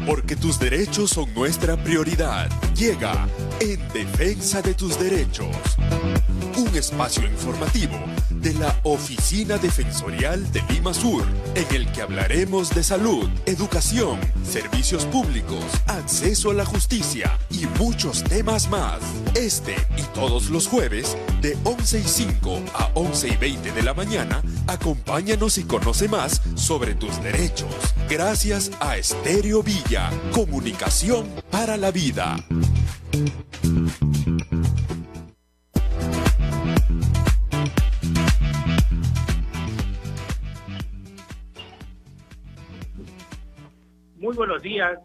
Porque tus derechos son nuestra prioridad. Llega En Defensa de tus Derechos. Un espacio informativo de la Oficina Defensorial de Lima Sur, en el que hablaremos de salud, educación, servicios públicos, acceso a la justicia y muchos temas más. Este y todos los jueves, de 11:05 a 11:20 de la mañana, acompáñanos y conoce más sobre tus derechos. Gracias a Estéreo Villa, comunicación para la vida. Muy buenos días,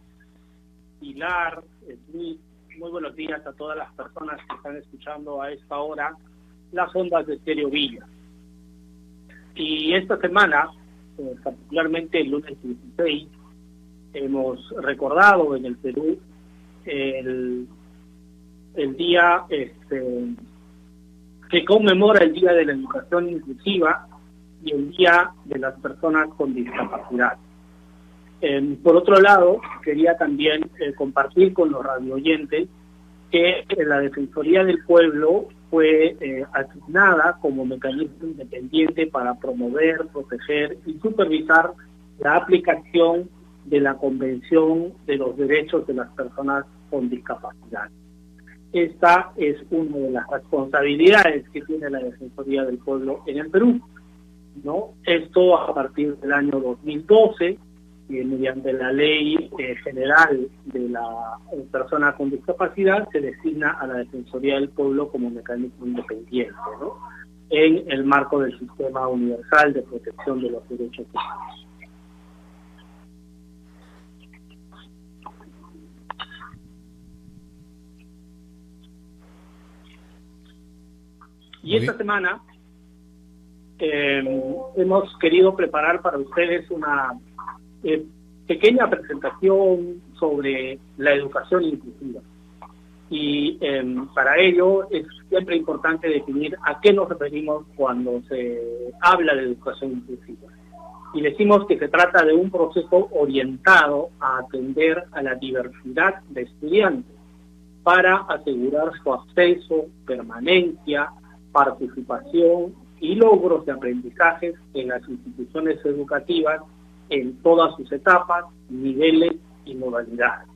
Pilar, Smith, muy buenos días a todas las personas que están escuchando a esta hora las ondas de Estéreo Villa. Y esta semana, particularmente el lunes 16, hemos recordado en el Perú el día que conmemora el Día de la Educación Inclusiva y el Día de las Personas con Discapacidad. Por otro lado, quería también compartir con los radioyentes que la Defensoría del Pueblo fue asignada como mecanismo independiente para promover, proteger y supervisar la aplicación de la Convención de los Derechos de las Personas con Discapacidad. Esta es una de las responsabilidades que tiene la Defensoría del Pueblo en el Perú, ¿no? Esto a partir del año 2012, mediante la Ley General de la Persona con Discapacidad, se designa a la Defensoría del Pueblo como mecanismo independiente, ¿no?, en el marco del Sistema Universal de Protección de los Derechos Humanos. Y esta semana hemos querido preparar para ustedes una pequeña presentación sobre la educación inclusiva. Y para ello es siempre importante definir a qué nos referimos cuando se habla de educación inclusiva. Y decimos que se trata de un proceso orientado a atender a la diversidad de estudiantes para asegurar su acceso, permanencia, participación y logros de aprendizajes en las instituciones educativas en todas sus etapas, niveles y modalidades.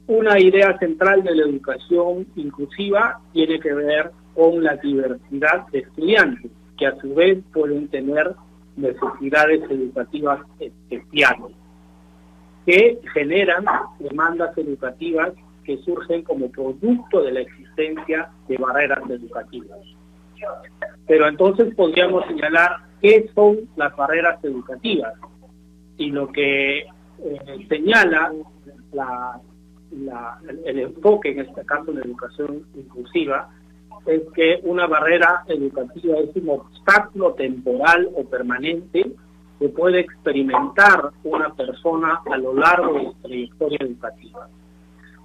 Una idea central de la educación inclusiva tiene que ver con la diversidad de estudiantes, que a su vez pueden tener necesidades educativas especiales, que generan demandas educativas que surgen como producto de la existencia de barreras educativas. Pero entonces podríamos señalar qué son las barreras educativas. Y lo que señala el enfoque, en este caso de la educación inclusiva, es que una barrera educativa es un obstáculo temporal o permanente que puede experimentar una persona a lo largo de su trayectoria educativa.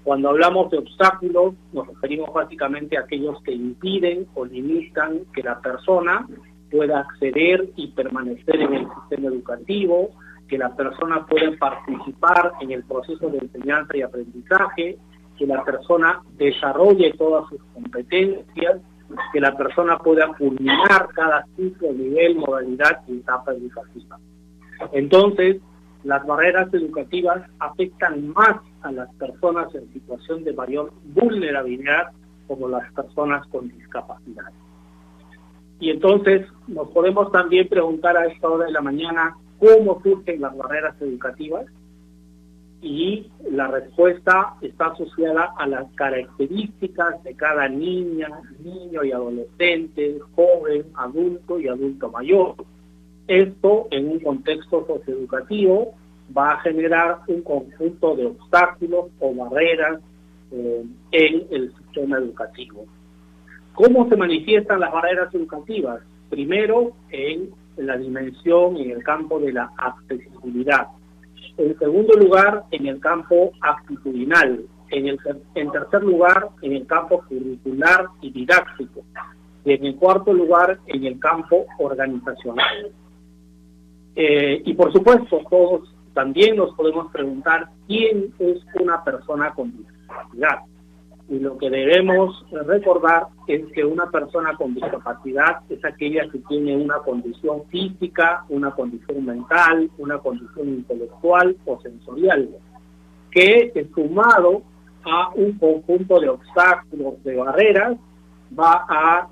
Cuando hablamos de obstáculos, nos referimos básicamente a aquellos que impiden o limitan que la persona pueda acceder y permanecer en el sistema educativo, que la persona pueda participar en el proceso de enseñanza y aprendizaje, que la persona desarrolle todas sus competencias, que la persona pueda culminar cada ciclo, nivel, modalidad y etapa educativa. Entonces, las barreras educativas afectan más a las personas en situación de mayor vulnerabilidad, como las personas con discapacidad. Y entonces nos podemos también preguntar a esta hora de la mañana cómo surgen las barreras educativas, y la respuesta está asociada a las características de cada niña, niño y adolescente, joven, adulto y adulto mayor. Esto, en un contexto socioeducativo, va a generar un conjunto de obstáculos o barreras en el sistema educativo. ¿Cómo se manifiestan las barreras educativas? Primero, en la dimensión, en el campo de la accesibilidad. En segundo lugar, en el campo actitudinal. En tercer lugar, en el campo curricular y didáctico. Y en el cuarto lugar, en el campo organizacional. Y por supuesto, todos también nos podemos preguntar quién es una persona con discapacidad. Y lo que debemos recordar es que una persona con discapacidad es aquella que tiene una condición física, una condición mental, una condición intelectual o sensorial, que sumado a un conjunto de obstáculos, de barreras, va a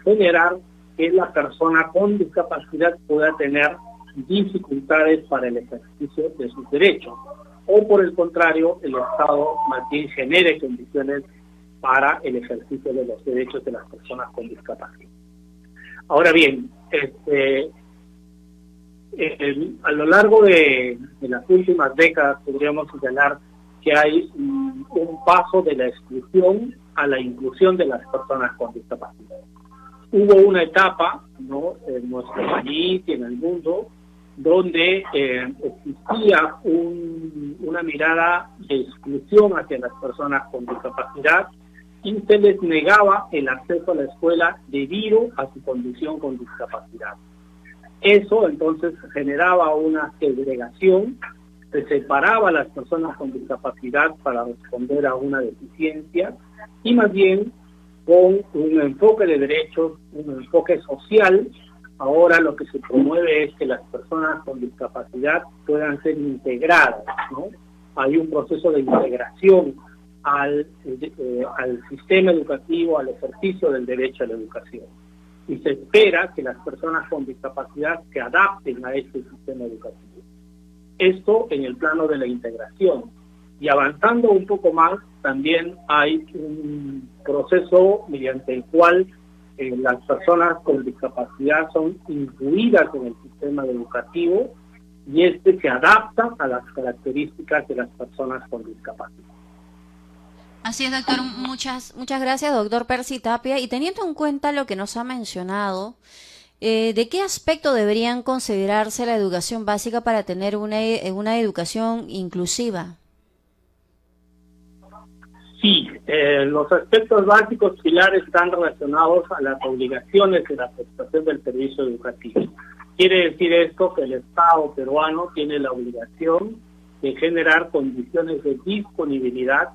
generar que la persona con discapacidad pueda tener dificultades para el ejercicio de sus derechos, o por el contrario, el Estado más bien genere condiciones para el ejercicio de los derechos de las personas con discapacidad. Ahora bien, a lo largo de las últimas décadas podríamos señalar que hay un paso de la exclusión a la inclusión de las personas con discapacidad. Hubo una etapa, ¿no?, en nuestro país y en el mundo donde existía una mirada de exclusión hacia las personas con discapacidad y se les negaba el acceso a la escuela debido a su condición con discapacidad. Eso entonces generaba una segregación, se separaba a las personas con discapacidad para responder a una deficiencia y más bien con un enfoque de derechos, un enfoque social. Ahora lo que se promueve es que las personas con discapacidad puedan ser integradas, ¿no? Hay un proceso de integración al sistema educativo, al ejercicio del derecho a la educación. Y se espera que las personas con discapacidad se adapten a este sistema educativo. Esto en el plano de la integración. Y avanzando un poco más, también hay un proceso mediante el cual las personas con discapacidad son incluidas en el sistema educativo y se adapta a las características de las personas con discapacidad. Así es, doctor. Muchas gracias, doctor Percy Tapia. Y teniendo en cuenta lo que nos ha mencionado, ¿de qué aspecto deberían considerarse la educación básica para tener una educación inclusiva? Sí, los aspectos básicos pilares están relacionados a las obligaciones de la prestación del servicio educativo. Quiere decir esto que el Estado peruano tiene la obligación de generar condiciones de disponibilidad,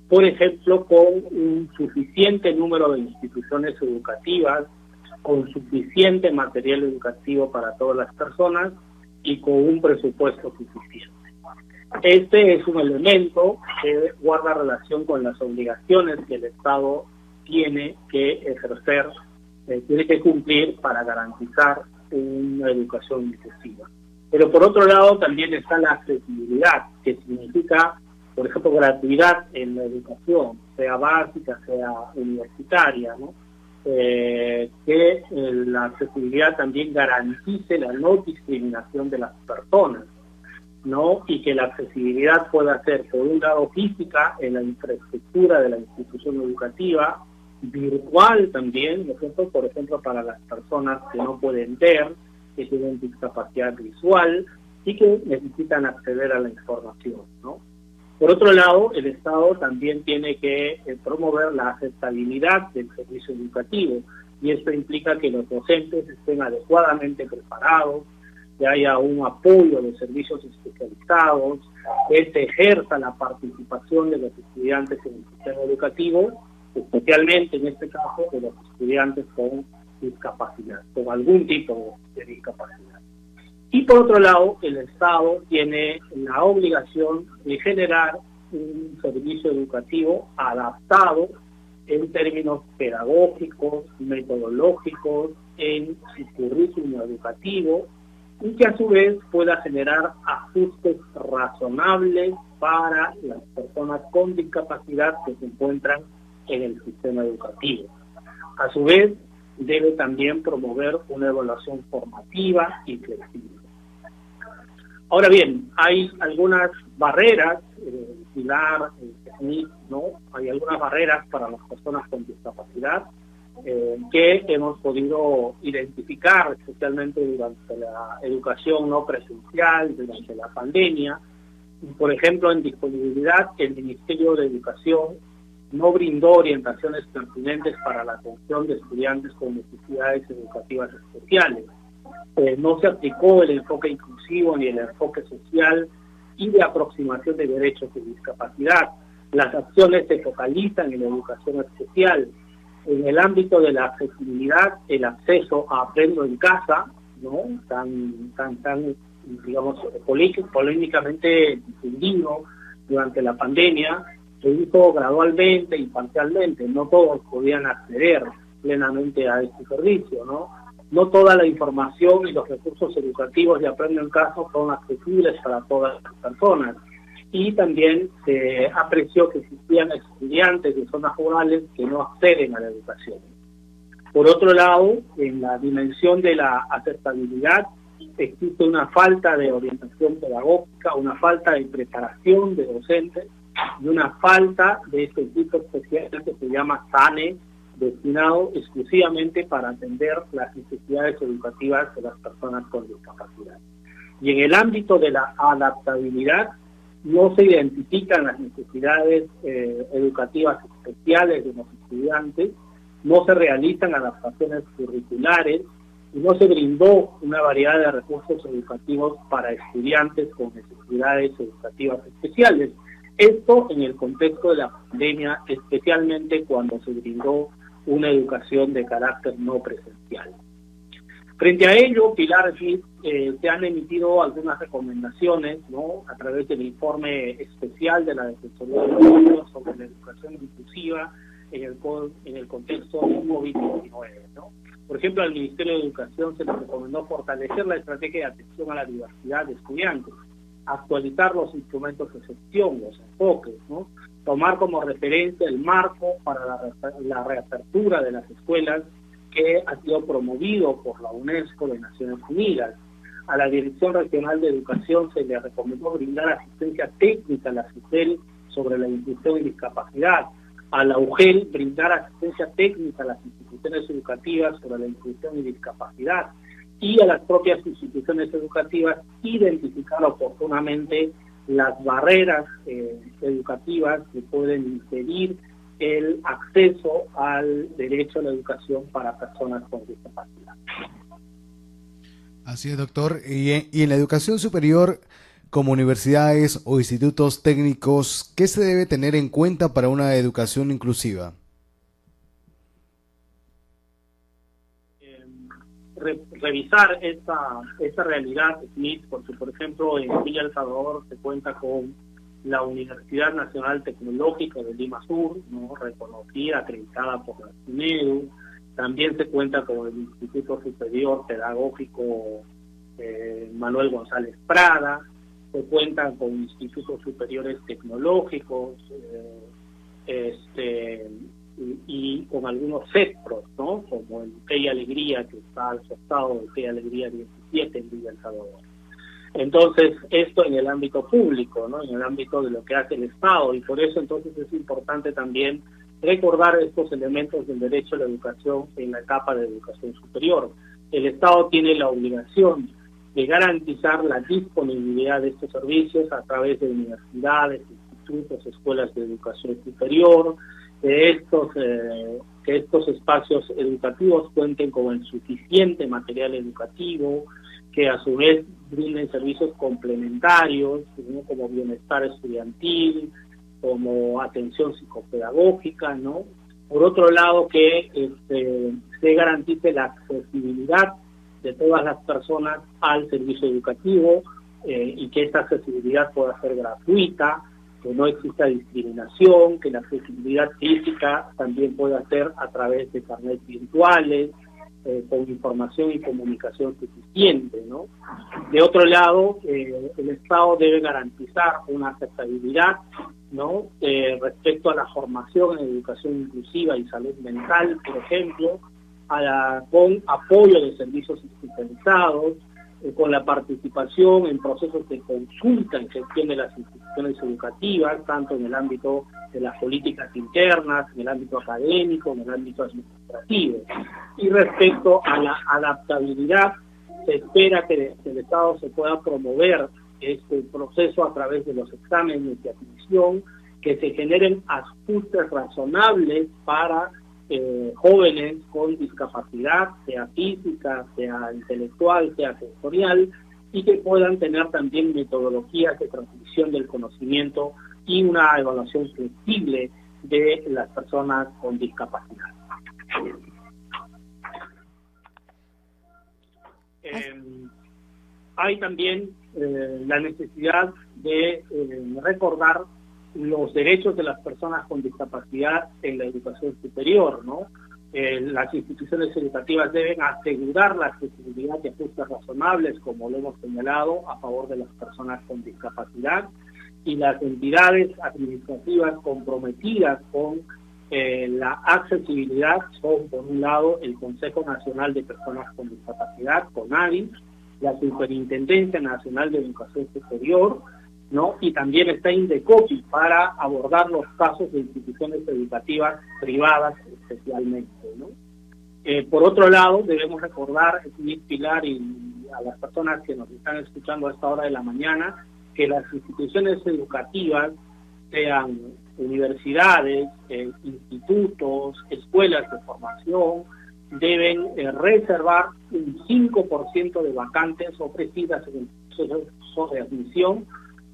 por ejemplo, con un suficiente número de instituciones educativas, con suficiente material educativo para todas las personas y con un presupuesto suficiente. Este es un elemento que guarda relación con las obligaciones que el Estado tiene que ejercer, tiene que cumplir para garantizar una educación inclusiva. Pero por otro lado también está la accesibilidad, que significa, por ejemplo, gratuidad en la educación, sea básica, sea universitaria, ¿no? Que la accesibilidad también garantice la no discriminación de las personas, ¿no? Y que la accesibilidad pueda ser, por un lado, física en la infraestructura de la institución educativa, virtual también, ¿no es cierto?, por ejemplo, para las personas que no pueden ver, que tienen discapacidad visual y que necesitan acceder a la información, ¿no? Por otro lado, el Estado también tiene que promover la aceptabilidad del servicio educativo, y esto implica que los docentes estén adecuadamente preparados, que haya un apoyo de servicios especializados, que se ejerza la participación de los estudiantes en el sistema educativo, especialmente en este caso de los estudiantes con discapacidad, con algún tipo de discapacidad. Y por otro lado, el Estado tiene la obligación de generar un servicio educativo adaptado en términos pedagógicos, metodológicos, en su currículum educativo, y que a su vez pueda generar ajustes razonables para las personas con discapacidad que se encuentran en el sistema educativo. A su vez, debe también promover una evaluación formativa y flexible. Ahora bien, hay algunas barreras, Pilar, Smith, ¿no? Hay algunas barreras para las personas con discapacidad que hemos podido identificar, especialmente durante la educación no presencial, durante la pandemia. Por ejemplo, en disponibilidad, el Ministerio de Educación no brindó orientaciones pertinentes para la atención de estudiantes con necesidades educativas especiales. no se aplicó el enfoque inclusivo ni el enfoque social y de aproximación de derechos de discapacidad. Las acciones se focalizan en la educación especial. En el ámbito de la accesibilidad, el acceso a Aprendo en Casa, ¿no? tan digamos, polémicamente difundido durante la pandemia, se hizo gradualmente y parcialmente. No todos podían acceder plenamente a este servicio, ¿no? No toda la información y los recursos educativos de Aprendo en Casa son accesibles para todas las personas. Y también se apreció que existían estudiantes de zonas rurales que no acceden a la educación. Por otro lado, en la dimensión de la aceptabilidad, existe una falta de orientación pedagógica, una falta de preparación de docentes y una falta de este equipo especial que se llama SANE, destinado exclusivamente para atender las necesidades educativas de las personas con discapacidad. Y en el ámbito de la adaptabilidad, no se identifican las necesidades educativas especiales de los estudiantes, no se realizan adaptaciones curriculares y no se brindó una variedad de recursos educativos para estudiantes con necesidades educativas especiales. Esto en el contexto de la pandemia, especialmente cuando se brindó una educación de carácter no presencial. Frente a ello, Pilar, se han emitido algunas recomendaciones, ¿no?, a través del informe especial de la Defensoría de los Niños sobre la educación inclusiva en el contexto de COVID-19, ¿no? Por ejemplo, al Ministerio de Educación se le recomendó fortalecer la estrategia de atención a la diversidad de estudiantes, actualizar los instrumentos de gestión, los enfoques, ¿no?, tomar como referencia el marco para la reapertura de las escuelas que ha sido promovido por la UNESCO de Naciones Unidas. A la Dirección Regional de Educación se le recomendó brindar asistencia técnica a la CICEL sobre la inclusión y discapacidad, a la UGEL brindar asistencia técnica a las instituciones educativas sobre la inclusión y discapacidad, y a las propias instituciones educativas identificar oportunamente las barreras educativas que pueden impedir el acceso al derecho a la educación para personas con discapacidad. Así es, doctor. Y en la educación superior, como universidades o institutos técnicos, ¿qué se debe tener en cuenta para una educación inclusiva? Revisar esta realidad, Smith, porque por ejemplo en Villa El Salvador se cuenta con la Universidad Nacional Tecnológica de Lima Sur, ¿no?, reconocida, acreditada por la CINEDU. También se cuenta con el Instituto Superior Pedagógico Manuel González Prada, se cuentan con institutos superiores tecnológicos, y con algunos centros, ¿no?, como el Fe y Alegría, que está al costado del Fe y Alegría 17 en Villa El Salvador. Entonces, esto en el ámbito público, ¿no?, en el ámbito de lo que hace el Estado, y por eso entonces es importante también recordar estos elementos del derecho a la educación en la etapa de educación superior. El Estado tiene la obligación de garantizar la disponibilidad de estos servicios a través de universidades, institutos, escuelas de educación superior, que estos espacios educativos cuenten con el suficiente material educativo, que a su vez brinden servicios complementarios, ¿no?, como bienestar estudiantil, como atención psicopedagógica, ¿no? Por otro lado, que se garantice la accesibilidad de todas las personas al servicio educativo y que esta accesibilidad pueda ser gratuita, que no exista discriminación, que la accesibilidad física también pueda ser a través de carnets virtuales, con información y comunicación suficiente, ¿no? De otro lado, el Estado debe garantizar una aceptabilidad, ¿no?, respecto a la formación en educación inclusiva y salud mental, por ejemplo, con apoyo de servicios especializados, con la participación en procesos de consulta en gestión de las instituciones educativas, tanto en el ámbito de las políticas internas, en el ámbito académico, en el ámbito administrativo. Y respecto a la adaptabilidad, se espera que desde el Estado se pueda promover este proceso a través de los exámenes de admisión, que se generen ajustes razonables para jóvenes con discapacidad, sea física, sea intelectual, sea sensorial, y que puedan tener también metodologías de transmisión del conocimiento y una evaluación flexible de las personas con discapacidad. Hay también la necesidad de recordar los derechos de las personas con discapacidad en la educación superior, ¿no? Las instituciones educativas deben asegurar la accesibilidad y ajustes razonables, como lo hemos señalado, a favor de las personas con discapacidad, y las entidades administrativas comprometidas con la accesibilidad son, por un lado, el Consejo Nacional de Personas con Discapacidad, CONADI, la Superintendencia Nacional de Educación Superior, ¿no? Y también está INDECOPI para abordar los casos de instituciones educativas privadas especialmente, ¿no? Por otro lado, debemos recordar, Luis Pilar, y a las personas que nos están escuchando a esta hora de la mañana, que las instituciones educativas, sean universidades, institutos, escuelas de formación, deben reservar un 5% de vacantes ofrecidas en el proceso de admisión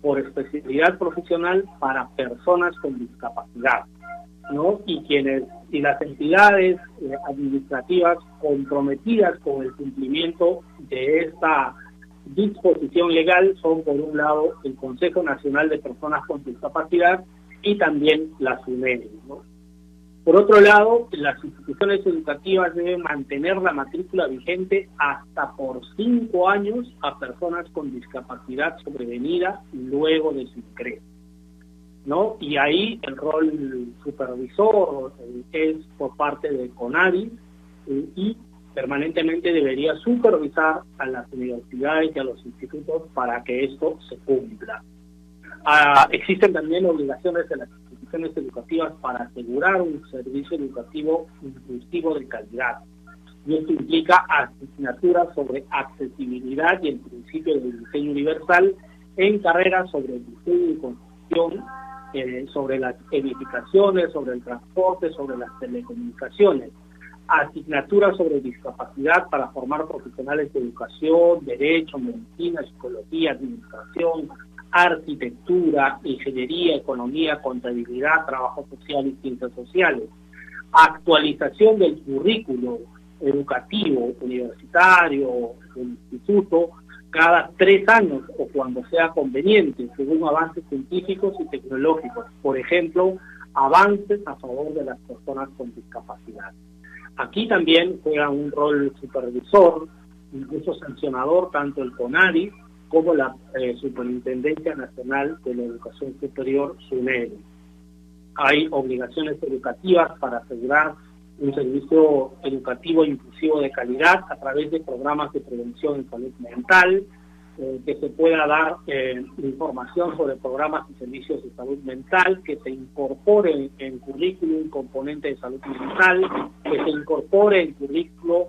por especialidad profesional para personas con discapacidad, ¿no? Y las entidades administrativas comprometidas con el cumplimiento de esta disposición legal son, por un lado, el Consejo Nacional de Personas con Discapacidad y también la SUNEDI, ¿no? Por otro lado, las instituciones educativas deben mantener la matrícula vigente hasta por 5 años a personas con discapacidad sobrevenida luego de su ingreso, ¿no? Y ahí el rol supervisor es por parte de CONADI y permanentemente debería supervisar a las universidades y a los institutos para que esto se cumpla. Existen también obligaciones de las instituciones educativas para asegurar un servicio educativo inclusivo de calidad. Y esto implica asignaturas sobre accesibilidad y el principio del diseño universal en carreras sobre el diseño y construcción, sobre las edificaciones, sobre el transporte, sobre las telecomunicaciones. Asignaturas sobre discapacidad para formar profesionales de educación, derecho, medicina, psicología, administración, arquitectura, ingeniería, economía, contabilidad, trabajo social y ciencias sociales. Actualización del currículo educativo, universitario, del instituto, cada 3 años o cuando sea conveniente, según avances científicos y tecnológicos. Por ejemplo, avances a favor de las personas con discapacidad. Aquí también juega un rol supervisor, incluso sancionador, tanto el CONADI como la Superintendencia Nacional de la Educación Superior, SUNEDI. Hay obligaciones educativas para asegurar un servicio educativo inclusivo de calidad a través de programas de prevención en salud mental, que se pueda dar información sobre programas y servicios de salud mental, que se incorpore en currículo un componente de salud mental, que se incorpore en currículo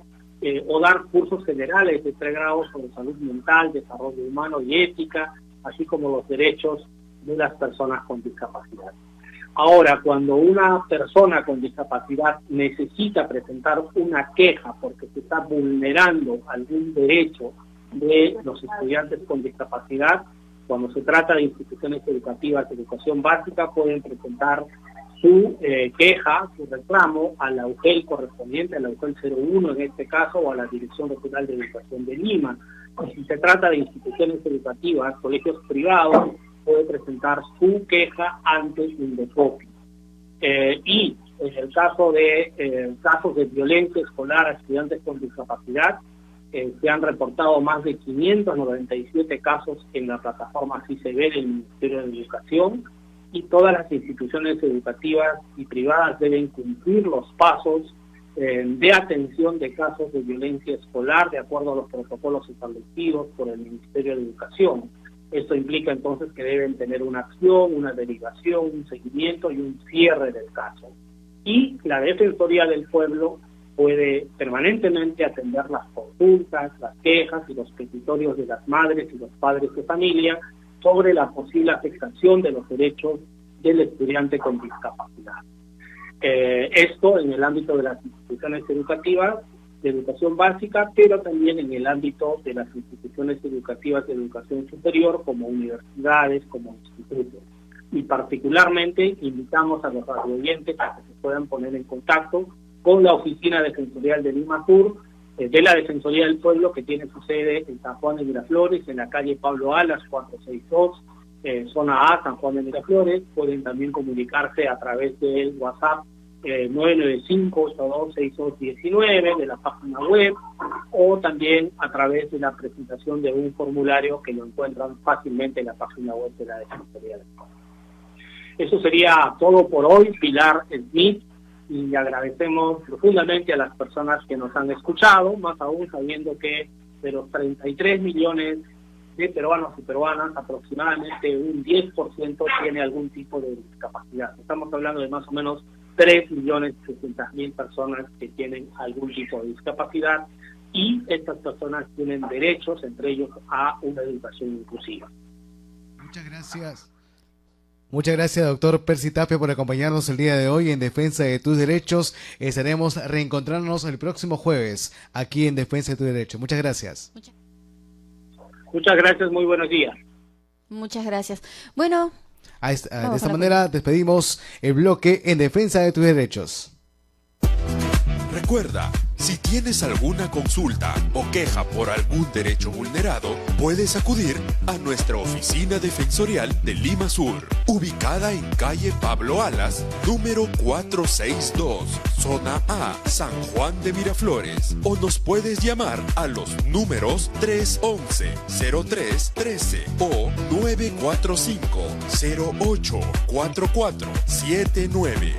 o dar cursos generales de 3 grados sobre salud mental, desarrollo humano y ética, así como los derechos de las personas con discapacidad. Ahora, cuando una persona con discapacidad necesita presentar una queja porque se está vulnerando algún derecho de los estudiantes con discapacidad, cuando se trata de instituciones educativas de educación básica, pueden presentar su queja, su reclamo a la UGEL correspondiente, a la UGEL 01 en este caso, o a la Dirección Regional de Educación de Lima. Y si se trata de instituciones educativas, colegios privados, puede presentar su queja ante INDECOPI. Y en el caso de casos de violencia escolar a estudiantes con discapacidad, se han reportado más de 597 casos en la plataforma CICB del Ministerio de Educación, y todas las instituciones educativas y privadas deben cumplir los pasos de atención de casos de violencia escolar de acuerdo a los protocolos establecidos por el Ministerio de Educación. Esto implica entonces que deben tener una acción, una derivación, un seguimiento y un cierre del caso. Y la Defensoría del Pueblo puede permanentemente atender las consultas, las quejas y los petitorios de las madres y los padres de familia sobre la posible afectación de los derechos del estudiante con discapacidad. Esto en el ámbito de las instituciones educativas de educación básica, pero también en el ámbito de las instituciones educativas de educación superior, como universidades, como institutos. Y particularmente invitamos a los radioyentes a que se puedan poner en contacto con la Oficina Defensorial de Lima Sur, de la Defensoría del Pueblo, que tiene su sede en San Juan de Miraflores, en la calle Pablo Alas 462, zona A, San Juan de Miraflores. Pueden también comunicarse a través del WhatsApp 995-826219 de la página web, o también a través de la presentación de un formulario que lo encuentran fácilmente en la página web de la Defensoría del Pueblo. Eso sería todo por hoy, Pilar Smith, y agradecemos profundamente a las personas que nos han escuchado, más aún sabiendo que de los 33 millones de peruanos y peruanas, aproximadamente un 10% tiene algún tipo de discapacidad. Estamos hablando de más o menos 3.600.000 personas que tienen algún tipo de discapacidad, y estas personas tienen derechos, entre ellos a una educación inclusiva. Muchas gracias. Muchas gracias, doctor Percy Tapia, por acompañarnos el día de hoy en Defensa de tus Derechos. Estaremos reencontrándonos el próximo jueves aquí en Defensa de tus Derechos. Muchas gracias. Muchas gracias, muy buenos días. Muchas gracias. Bueno, de esta manera despedimos el bloque en Defensa de tus Derechos. Recuerda, si tienes alguna consulta o queja por algún derecho vulnerado, puedes acudir a nuestra oficina defensorial de Lima Sur, ubicada en calle Pablo Alas, número 462, zona A, San Juan de Miraflores, o nos puedes llamar a los números 311-0313 o 945-084479.